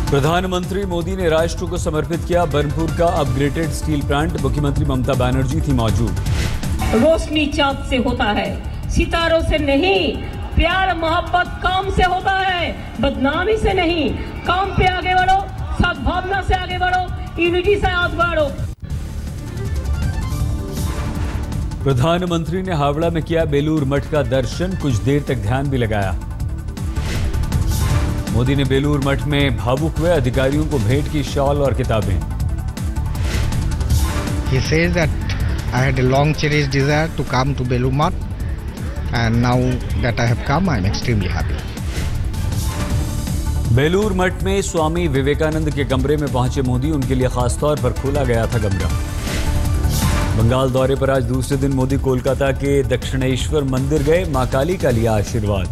प्रधानमंत्री मोदी ने राष्ट्र को समर्पित किया बर्नपुर का अपग्रेडेड स्टील प्लांट। मुख्यमंत्री ममता बनर्जी थी मौजूद। रोशनी चाँद से होता है, सितारों से नहीं। प्यार मोहब्बत काम से होता है, बदनामी से नहीं। काम पे आगे बढ़ो, सद्भावना से आगे बढ़ो, यूनिटी से आगे बढ़ो। प्रधानमंत्री ने हावड़ा में किया बेलूर मठ का दर्शन, कुछ देर तक ध्यान भी लगाया। मोदी ने बेलूर मठ में भावुक हुए अधिकारियों को भेंट की शॉल और किताबें। He says that I had a long cherished desire to come to Belur Math, and now that I have come, I am extremely happy. Belur Math में स्वामी विवेकानंद के कमरे में पहुंचे मोदी, उनके लिए खास तौर पर खोला गया था कमरा। बंगाल दौरे पर आज दूसरे दिन मोदी कोलकाता के दक्षिणेश्वर मंदिर गए, मां काली का लिया आशीर्वाद।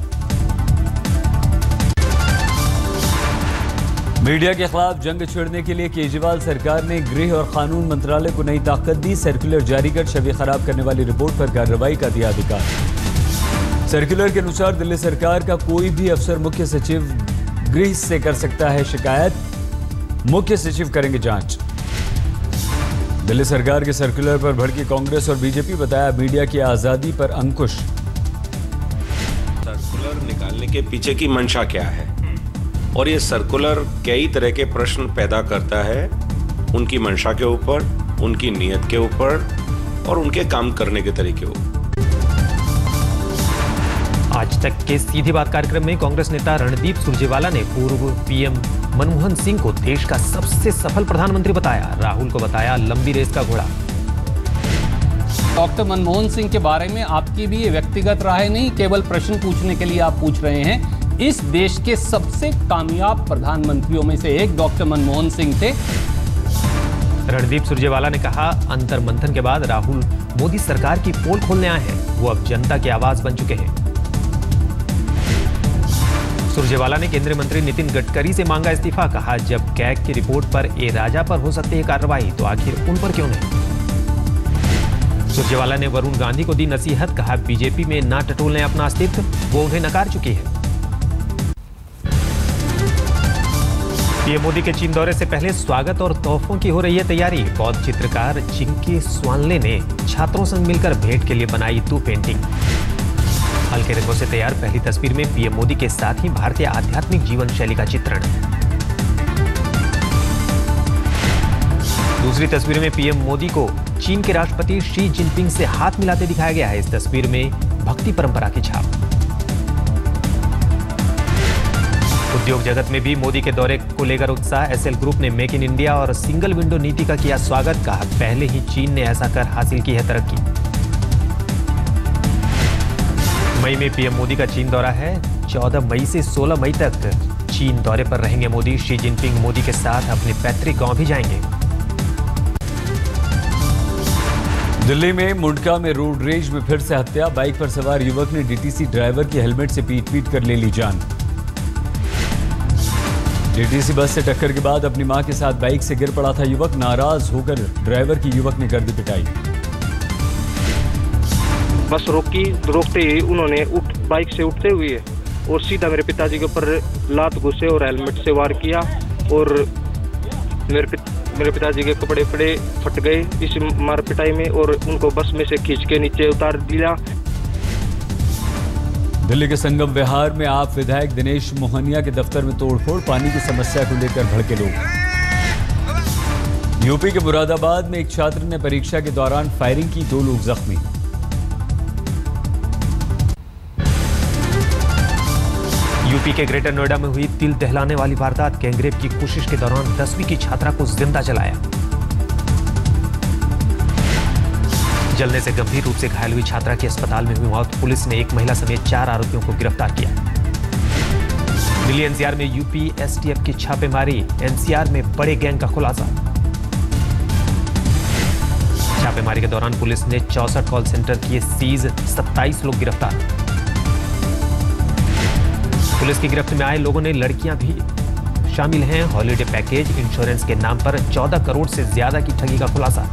मीडिया के खिलाफ जंग छेड़ने के लिए केजरीवाल सरकार ने गृह और कानून मंत्रालय को नई ताकत दी। सर्कुलर जारी कर छवि खराब करने वाली रिपोर्ट पर कार्रवाई का दिया अधिकार। सर्कुलर के अनुसार दिल्ली सरकार का कोई भी अफसर मुख्य सचिव गृह से कर सकता है शिकायत, मुख्य सचिव करेंगे जांच। दिल्ली सरकार के सर्कुलर पर भड़की कांग्रेस और बीजेपी, बताया मीडिया की आजादी पर अंकुश। सर्कुलर निकालने के पीछे की मंशा क्या है और ये सर्कुलर कई तरह के प्रश्न पैदा करता है, उनकी मंशा के ऊपर, उनकी नीयत के ऊपर और उनके काम करने के तरीके ऊपर। आज तक के सीधी बात कार्यक्रम में कांग्रेस नेता रणदीप सुरजेवाला ने पूर्व पीएम मनमोहन सिंह को देश का सबसे सफल प्रधानमंत्री बताया। राहुल को बताया लंबी रेस का घोड़ा। डॉक्टर मनमोहन सिंह के बारे में आपकी भी ये व्यक्तिगत राय नहीं, केवल प्रश्न पूछने के लिए आप पूछ रहे हैं। इस देश के सबसे कामयाब प्रधानमंत्रियों में से एक डॉक्टर मनमोहन सिंह थे। रणदीप सुरजेवाला ने कहा, अंतर मंथन के बाद राहुल मोदी सरकार की पोल खोलने आए हैं। वो अब जनता की आवाज बन चुके हैं। सुरजेवाला ने केंद्रीय मंत्री नितिन गडकरी से मांगा इस्तीफा। कहा, जब कैग की रिपोर्ट पर ए राजा पर हो सकती है कार्रवाई, तो आखिर उन पर क्यों नहीं। सुरजेवाला ने वरुण गांधी को दी नसीहत। कहा, बीजेपी में ना टटोलें अपना अस्तित्व, वो उन्हें नकार चुकी है। पीएम मोदी के चीन दौरे से पहले स्वागत और तोहफों की हो रही है तैयारी। बौद्ध चित्रकार चिंकी स्वानले ने छात्रों संग मिलकर भेंट के लिए बनाई 2 पेंटिंग। हल्के रंगों से तैयार पहली तस्वीर में पीएम मोदी के साथ ही भारतीय आध्यात्मिक जीवन शैली का चित्रण। दूसरी तस्वीर में पीएम मोदी को चीन के राष्ट्रपति शी जिनपिंग से हाथ मिलाते दिखाया गया है। इस तस्वीर में भक्ति परंपरा की छाप। उद्योग जगत में भी मोदी के दौरे को लेकर उत्साह। एसएल ग्रुप ने मेक इन इंडिया और सिंगल विंडो नीति का किया स्वागत। कहा, पहले ही चीन ने ऐसा कर हासिल की है तरक्की। मई में पीएम मोदी का चीन दौरा है। 14 मई से 16 मई तक चीन दौरे पर रहेंगे मोदी। शी जिनपिंग मोदी के साथ अपने पैतृक गांव भी जाएंगे। दिल्ली में मुंडका में रोड रेज में फिर से हत्या। बाइक पर सवार युवक ने डीटीसी ड्राइवर के हेलमेट से पीट कर ले ली जान। डीटीसी बस से टक्कर के बाद अपनी मां के साथ बाइक से गिर पड़ा था युवक। नाराज होकर ड्राइवर की युवक ने कर दी पिटाई। बस रोकते ही उन्होंने बाइक से उठते हुए और सीधा मेरे पिताजी के ऊपर लात घुसे और हेलमेट से वार किया और मेरे पिताजी के कपड़े फट गए इस मार पिटाई में और उनको बस में से खींच के नीचे उतार दिया। दिल्ली के संगम विहार में आप विधायक दिनेश मोहनिया के दफ्तर में तोड़फोड़। पानी की समस्या को लेकर भड़के लोग। यूपी के मुरादाबाद में एक छात्र ने परीक्षा के दौरान फायरिंग की, 2 लोग जख्मी। यूपी के ग्रेटर नोएडा में हुई दिल दहलाने वाली वारदात। गैंगरेप की कोशिश के दौरान 10वीं की छात्रा को जिंदा जलाया। जलने से गंभीर रूप से घायल हुई छात्रा की अस्पताल में हुई मौत। पुलिस ने एक महिला समेत 4 आरोपियों को गिरफ्तार किया। दिल्ली एनसीआर में यूपी एसटीएफ की छापेमारी। एनसीआर में बड़े गैंग का खुलासा। छापेमारी के दौरान पुलिस ने 64 कॉल सेंटर किए सीज, 27 लोग गिरफ्तार। पुलिस की गिरफ्त में आए लोगों ने लड़कियां भी शामिल हैं। हॉलीडे पैकेज इंश्योरेंस के नाम पर 14 करोड़ से ज्यादा की ठगी का खुलासा।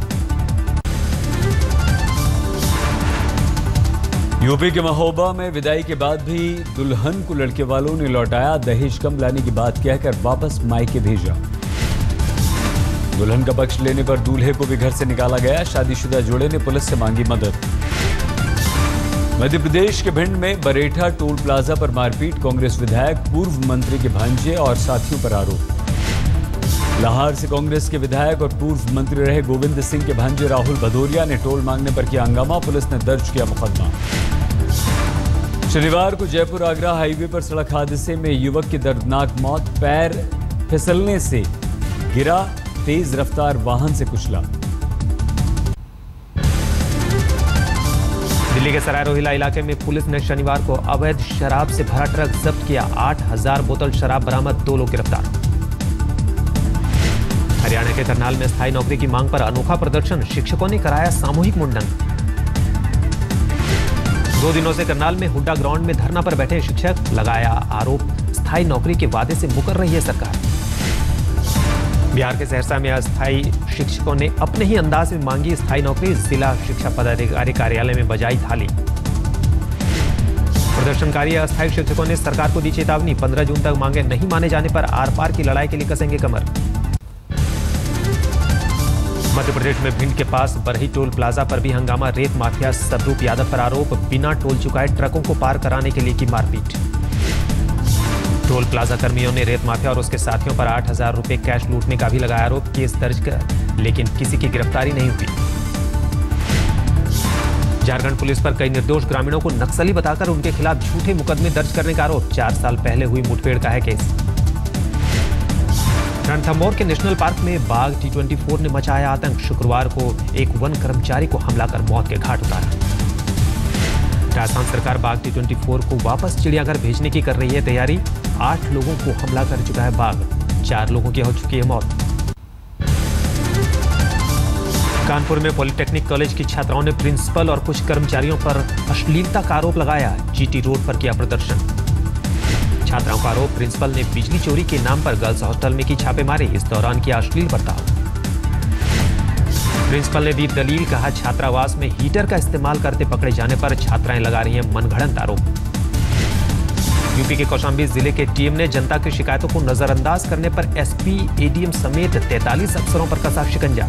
यूपी के महोबा में विदाई के बाद भी दुल्हन को लड़के वालों ने लौटाया, दहेज कम लाने की बात कहकर वापस मायके भेजा। दुल्हन का पक्ष लेने पर दूल्हे को भी घर से निकाला गया। शादीशुदा जोड़े ने पुलिस से मांगी मदद। मध्य प्रदेश के भिंड में बरेठा टोल प्लाजा पर मारपीट, कांग्रेस विधायक पूर्व मंत्री के भांजे और साथियों पर आरोप। लाहौर से कांग्रेस के विधायक और पूर्व मंत्री रहे गोविंद सिंह के भांजे राहुल भदौरिया ने टोल मांगने पर किया हंगामा, पुलिस ने दर्ज किया मुकदमा। शनिवार को जयपुर आगरा हाईवे पर सड़क हादसे में युवक की दर्दनाक मौत, पैर फिसलने से गिरा, तेज रफ्तार वाहन से कुचला। दिल्ली के सराय रोहिला इलाके में पुलिस ने शनिवार को अवैध शराब से भरा ट्रक जब्त किया। 8000 बोतल शराब बरामद, 2 लोग गिरफ्तार। हरियाणा के करनाल में स्थायी नौकरी की मांग पर अनोखा प्रदर्शन, शिक्षकों ने कराया सामूहिक मुंडन। 2 दिनों से करनाल में हुड्डा ग्राउंड में धरना पर बैठे शिक्षक, लगाया आरोप स्थायी नौकरी के वादे से मुकर रही है सरकार। बिहार के सहरसा में अस्थायी शिक्षकों ने अपने ही अंदाज में मांगी स्थायी नौकरी, जिला शिक्षा पदाधिकारी कार्यालय में बजाई थाली। प्रदर्शनकारी अस्थायी शिक्षकों ने सरकार को दी चेतावनी, 15 जून तक मांगे नहीं माने जाने पर आर पार की लड़ाई के लिए कसेंगे कमर। मध्य प्रदेश में भिंड के पास बरही टोल प्लाजा पर भी हंगामा, रेत माफिया स्वरूप यादव पर आरोप, बिना टोल चुकाए ट्रकों को पार कराने के लिए की मारपीट। टोल प्लाजा कर्मियों ने रेत माफिया और उसके साथियों पर 8000 रुपए कैश लूटने का भी लगाया आरोप, केस दर्ज कर लेकिन किसी की गिरफ्तारी नहीं हुई। झारखंड पुलिस पर कई निर्दोष ग्रामीणों को नक्सली बताकर उनके खिलाफ झूठे मुकदमे दर्ज करने का आरोप, 4 साल पहले हुई मुठभेड़ का है केस। रणथंभौर के नेशनल पार्क में बाघ T24 ने मचाया आतंक, शुक्रवार को एक वन कर्मचारी को हमला कर मौत के घाट उतारा। राजस्थान सरकार बाघ T24 को वापस चिड़ियाघर भेजने की कर रही है तैयारी। 8 लोगों को हमला कर चुका है बाघ, 4 लोगों की हो चुकी है मौत। कानपुर में पॉलिटेक्निक कॉलेज की छात्राओं ने प्रिंसिपल और कुछ कर्मचारियों पर अश्लीलता का आरोप लगाया, जीटी रोड पर किया प्रदर्शन। छात्राओं का आरोप, प्रिंसिपल ने बिजली चोरी के नाम पर गर्ल्स हॉस्टल में की छापेमारी, इस दौरान किया अश्लील बर्ताव। प्रिंसिपल ने दी दलील, कहा छात्रावास में हीटर का इस्तेमाल करते पकड़े जाने पर छात्राएं लगा रही हैं मनगढ़ंत आरोप। यूपी के कौशाम्बी जिले के टीएम ने जनता की शिकायतों को नजरअंदाज करने पर एसपी, एडीएम समेत 43 अफसरों पर कसा शिकंजा।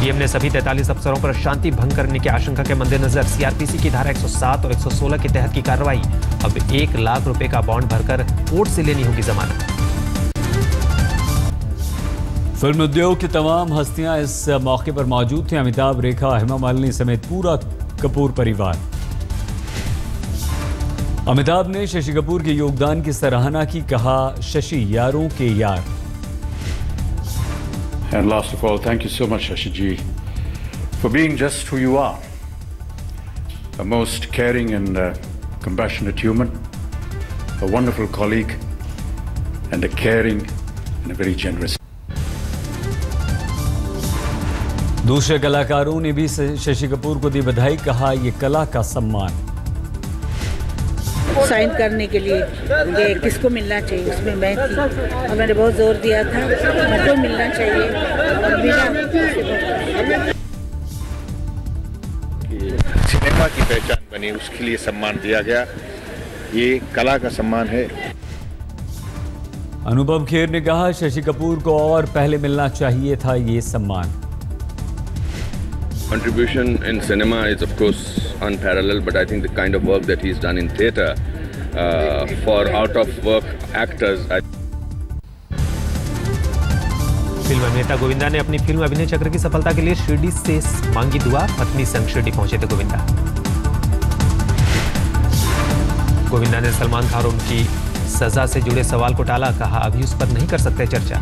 डीएम ने सभी 43 अफसरों पर शांति भंग करने की आशंका के मद्देनजर सीआरपीसी की धारा 107 और 116 के तहत की कार्रवाई। अब 1 लाख रुपए का बॉन्ड भरकर कोर्ट से लेनी होगी जमानत। फिल्म उद्योग की तमाम हस्तियां इस मौके पर मौजूद थे। अमिताभ, रेखा, हेमा मालिनी समेत पूरा कपूर परिवार। अमिताभ ने शशि कपूर के योगदान की सराहना की, कहा शशि यारों के यार। And last of all, thank you so much, Shashi ji, for being just who you are. A most caring and compassionate human, a wonderful colleague, and a caring and a very generous. दूसरे कलाकारों ने भी शशि कपूर को दी बधाई, कहा ये कला का सम्मान। साइन करने के लिए ये किसको मिलना चाहिए, उसमें मैं थी और मैंने बहुत जोर दिया था मुझको मिलना चाहिए और मिला। सिनेमा की पहचान बनी, उसके लिए सम्मान दिया गया, ये कला का सम्मान है। अनुभव खेर ने कहा शशि कपूर को और पहले मिलना चाहिए था ये सम्मान। Contribution in cinema is of course unparalleled, but I think the kind of work that he's done in theatre for out of work actors. Film अभिनेता गोविंदा ने अपनी फिल्म अभिनय चक्र की सफलता के लिए शिरडी से मांगी दुआ, पत्नी संग शिरडी पहुंचे थे गोविंदा। गोविंदा ने सलमान खान और उनकी सजा से जुड़े सवाल को टाला, कहा अभी उस पर नहीं कर सकते चर्चा।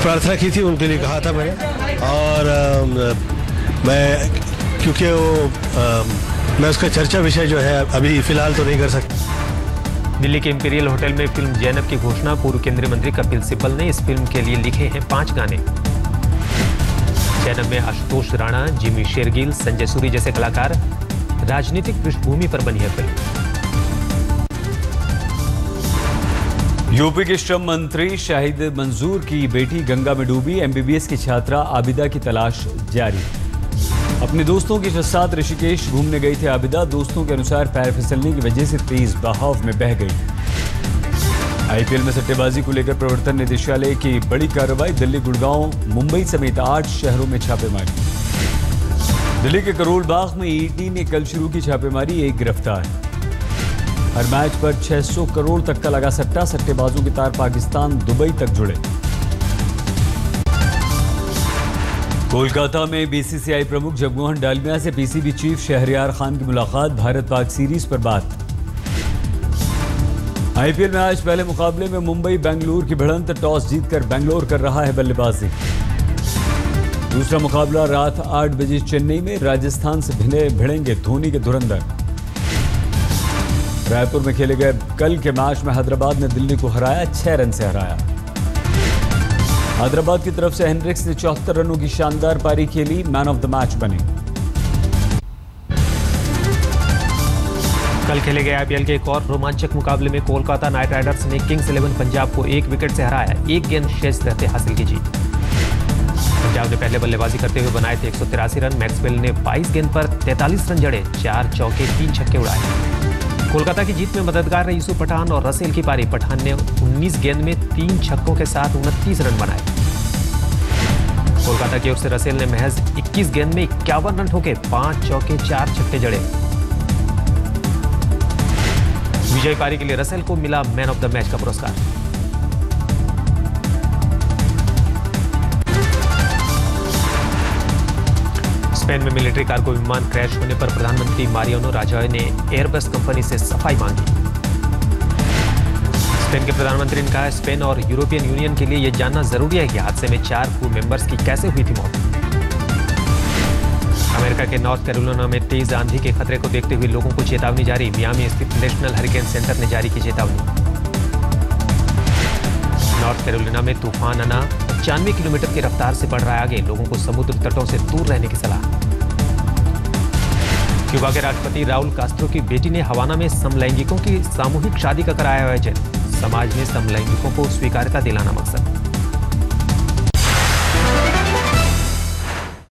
प्रार्थना की थी, उनके लिए कहा था मैंने, और मैं क्योंकि मैं उसका चर्चा विषय जो है अभी फिलहाल तो नहीं कर सकता। दिल्ली के इंपीरियल होटल में फिल्म जैनब की घोषणा, पूर्व केंद्रीय मंत्री कपिल सिब्बल ने इस फिल्म के लिए लिखे हैं 5 गाने। जैनब में आशुतोष राणा, जिमी शेरगिल, संजय सूरी जैसे कलाकार, राजनीतिक पृष्ठभूमि पर बनी है फिल्म। यूपी के श्रम मंत्री शाहिद मंजूर की बेटी गंगा में डूबी, एमबीबीएस की छात्रा आबिदा की तलाश जारी। अपने दोस्तों के साथ ऋषिकेश घूमने गई थी आबिदा। दोस्तों के अनुसार पैर फिसलने की वजह से तेज बहाव में बह गई। आईपीएल में सट्टेबाजी को लेकर प्रवर्तन निदेशालय की बड़ी कार्रवाई। दिल्ली, गुड़गांव, मुंबई समेत 8 शहरों में छापेमारी। दिल्ली के करोल बाग में ईडी ने कल शुरू की छापेमारी, 1 गिरफ्तार। हर मैच पर 600 करोड़ तक का लगा सट्टा। सट्टेबाजों के तार पाकिस्तान, दुबई तक जुड़े। कोलकाता में बीसीसीआई प्रमुख जगमोहन डालमिया से पीसीबी चीफ शहरयार खान की मुलाकात। भारत पाक सीरीज पर बात। आईपीएल में आज पहले मुकाबले में मुंबई बेंगलुरु की भिड़ंत। टॉस जीतकर बेंगलोर कर रहा है बल्लेबाजी। दूसरा मुकाबला रात 8 बजे चेन्नई में। राजस्थान से भिड़ेंगे धोनी के धुरंधर। रायपुर में खेले गए कल के मैच में हैदराबाद ने दिल्ली को हराया, 6 रन से हराया। हैदराबाद की तरफ से हेनरिक्स ने 74 रनों की शानदार पारी खेली, मैन ऑफ द मैच बने। कल खेले गए आईपीएल के एक और रोमांचक मुकाबले में कोलकाता नाइट राइडर्स ने किंग्स 11 पंजाब को 1 विकेट से हराया। 1 गेंद शेष रहते हासिल की जीत। पंजाब ने पहले बल्लेबाजी करते हुए बनाए थे 183 रन। मैक्सवेल ने 22 गेंद पर 43 रन जड़े, 4 चौके 3 छक्के उड़ाए। कोलकाता की जीत में मददगार रहे यूसुफ पठान और रसेल की पारी। पठान ने 19 गेंद में 3 छक्कों के साथ 29 रन बनाए। कोलकाता की ओर से रसेल ने महज 21 गेंद में 51 रन ठोके, 5 चौके 4 छक्के जड़े। विजय पारी के लिए रसेल को मिला मैन ऑफ द मैच का पुरस्कार। स्पेन में मिलिट्री कार्गो विमान क्रैश होने पर प्रधानमंत्री मारियानो राजॉय ने एयरबस कंपनी से सफाई मांगी। स्पेन के प्रधानमंत्री ने कहा, स्पेन और यूरोपियन यूनियन के लिए यह जानना जरूरी है कि हादसे में 4 क्रू मेंबर्स की कैसे हुई थी मौत। अमेरिका के नॉर्थ कैरोलिना में तेज आंधी के खतरे को देखते हुए लोगों को चेतावनी जारी। मियामी स्थित नेशनल हरिकेन सेंटर ने जारी की चेतावनी। नॉर्थ कैरोलिना में तूफान अना 95 किलोमीटर की रफ्तार से बढ़ रहा है आगे। लोगों को समुद्र तटों से दूर रहने की सलाह। क्यूबा के राष्ट्रपति राउल कास्त्रो की बेटी ने हवाना में समलैंगिकों की सामूहिक शादी का कराया आयोजन। समाज में समलैंगिकों को स्वीकार्यता दिलाना मकसद।